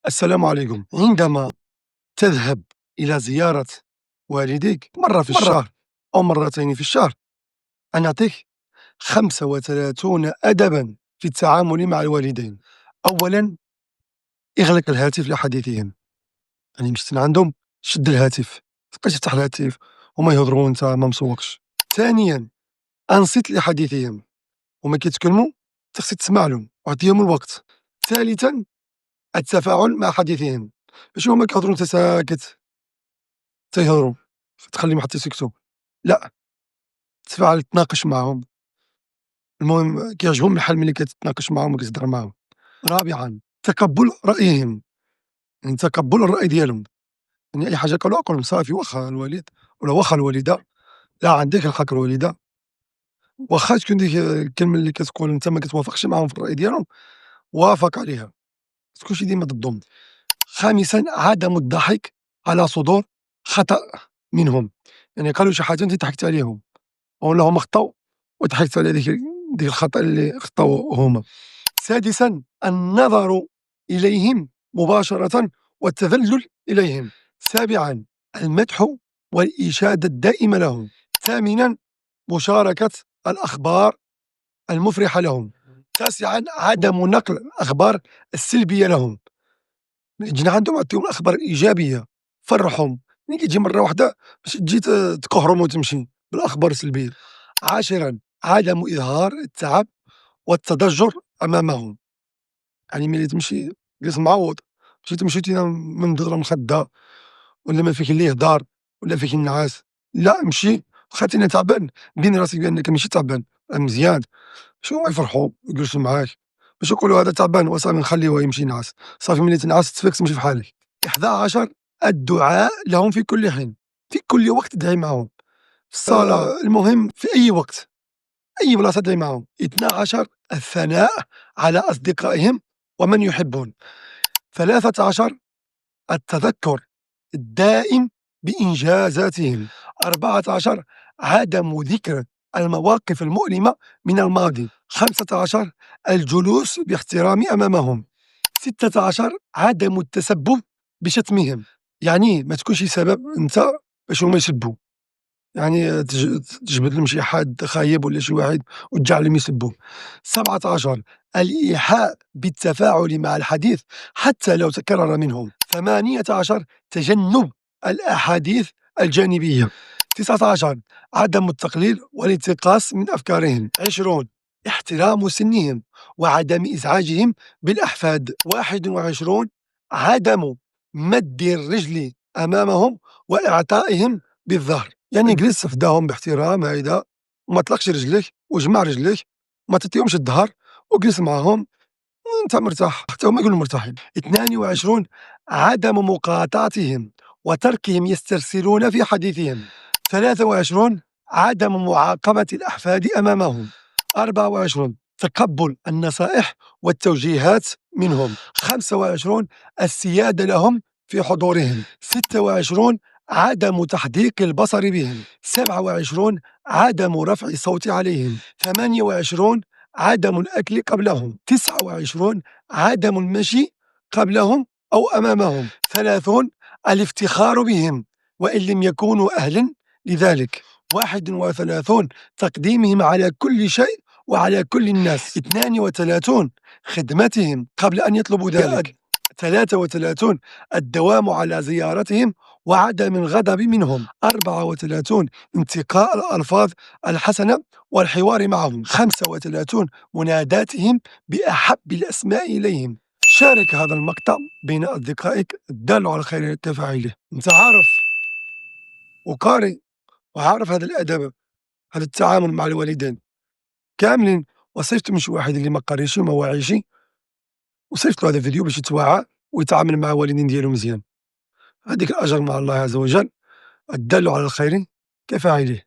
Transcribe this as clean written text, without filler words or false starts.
السلام عليكم. عندما تذهب إلى زيارة والديك مرة في الشهر أو مرتين في الشهر، أنا أعطيك 35 أدبًا في التعامل مع الوالدين. أولًا، اغلق الهاتف لحديثهم، يعني مشيت لعندهم شد الهاتف، متبقاش تفتح الهاتف هما يهضروا وأنت ما مسوقش. ثانيًا، أنصت لحديثهم، هما كيتكلموا أنت خصك تسمع لهم وأعطيهم الوقت. ثالثًا، التفاعل مع حديثهم، ماشي هما كيهضروا وأنت ساكت تيهضروا، تخليهم حتى يسكتوا، لأ، تفاعل تناقش معاهم، المهم كيعجبهم الحال ملي كتناقش معاهم وكتهضر معاهم. رابعًا، تقبُّل رأيهم، يعني تقبُّل الرأي ديالهم، يعني أي حاجة قالوها قُل لهم صافي واخا الوالد ولا واخا الوالدة، لا عندك الحق الوالدة، واخا تكون ديك الكلمة اللي كتقول أنت ما كتوافقش معاهم في الرأي ديالهم، وافق عليها، ما تكونش ديما ضدهم. خامسًا، عدم الضحك على صدور خطأ منهم، يعني قالوا شي حاجة أنت ضحكت عليهم. ولا هما خطاو وضحكت على ديك الخطأ اللي خطاوه هما. سادسًا، النظر إليهم مباشرةً والتذلل إليهم. سابعًا، المدح والإشادة الدائمة لهم. ثامنًا، مشاركة الأخبار المفرحة لهم. تاسعًا، عدم نقل الأخبار السلبية لهم، ملي تجينا عندهم عطيهم الأخبار الإيجابية، فرحهم، ملي كتجي مرة واحدة ماشي تجي تقهرهم وتمشي بالأخبار السلبية. عاشرًا، عدم إظهار التعب والتضجر أمامهم، يعني ملي تمشي جالس معوّض، ماشي تمشي ممدود راه مخدّة ولا ما فيك اللي يهدر ولا فيك النعاس، لأ امشي واخا أنت تعبان بين راسك بأنك ماشي تعبان، راه مزيان، باش هما يفرحوا ويجلسوا معاك، ماشي يقولوا هذا تعبان وصافي نخليوه يمشي ينعس، صافي ملي تنعس تفيق تمشي في حالك. 11، الدعاء لهم في كل حين، في كل وقت ادعي معاهم، في الصلاة، المهم في أي وقت. أي بلاصة تلاقي معاهم. 12، الثناء على أصدقائهم ومن يحبون. 13، التذكر الدائم بإنجازاتهم. 14، عدم ذكر المواقف المؤلمة من الماضي. 15، الجلوس باحترام أمامهم. 16، عدم التسبب بشتمهم، يعني ما تكونش سبب أنت باش هما يسبوا. يعني تجبد لهم شي حد خايب ولا شي واحد وتجعلهم يسبوه. 17، الإيحاء بالتفاعل مع الحديث حتى لو تكرر منهم. 18، تجنب الأحاديث الجانبية. 19، عدم التقليل والانتقاص من أفكارهم. 20، احترام سنهم وعدم إزعاجهم بالأحفاد. 21، عدم مد الرجل أمامهم وإعطائهم بالظهر، يعني جلس فداهم باحترام هكذا وما طلقش رجليك وجمع رجليك وما تعطيهمش الظهر وجلس معاهم وأنت مرتاح حتى هما يكونوا مرتاحين. 22، عدم مقاطعتهم وتركهم يسترسلون في حديثهم. 23، عدم معاقبة الأحفاد أمامهم. 24، تقبل النصائح والتوجيهات منهم. 25، السيادة لهم في حضورهم. 26، عدم تحديق البصر بهم. 27، عدم رفع الصوت عليهم. 28، عدم الأكل قبلهم. 29، عدم المشي قبلهم أو أمامهم. 30، الافتخار بهم وإن لم يكونوا أهلًا لذلك. 31، تقديمهم على كل شيء وعلى كل الناس. 32، خدمتهم قبل أن يطلبوا ذلك. 33، الدوام على زيارتهم وعدم الغضب منهم. 34، انتقاء الألفاظ الحسنة والحوار معهم. 35، مناداتهم بأحب الأسماء إليهم. شارك هذا المقطع بين أصدقائك الدال على الخير كفاعله. أنت عارف وقارئ وعارف هذا الأدب، هذا التعامل مع الوالدين كاملين، وصيفط من شي واحد اللي ما قاريش وما واعيش، وصيفط له هذا الفيديو باش يتوعى ويتعامل مع الوالدين ديالو مزيان. هذيك الأجر مع الله عز وجل، الدال على الخير كفاعله.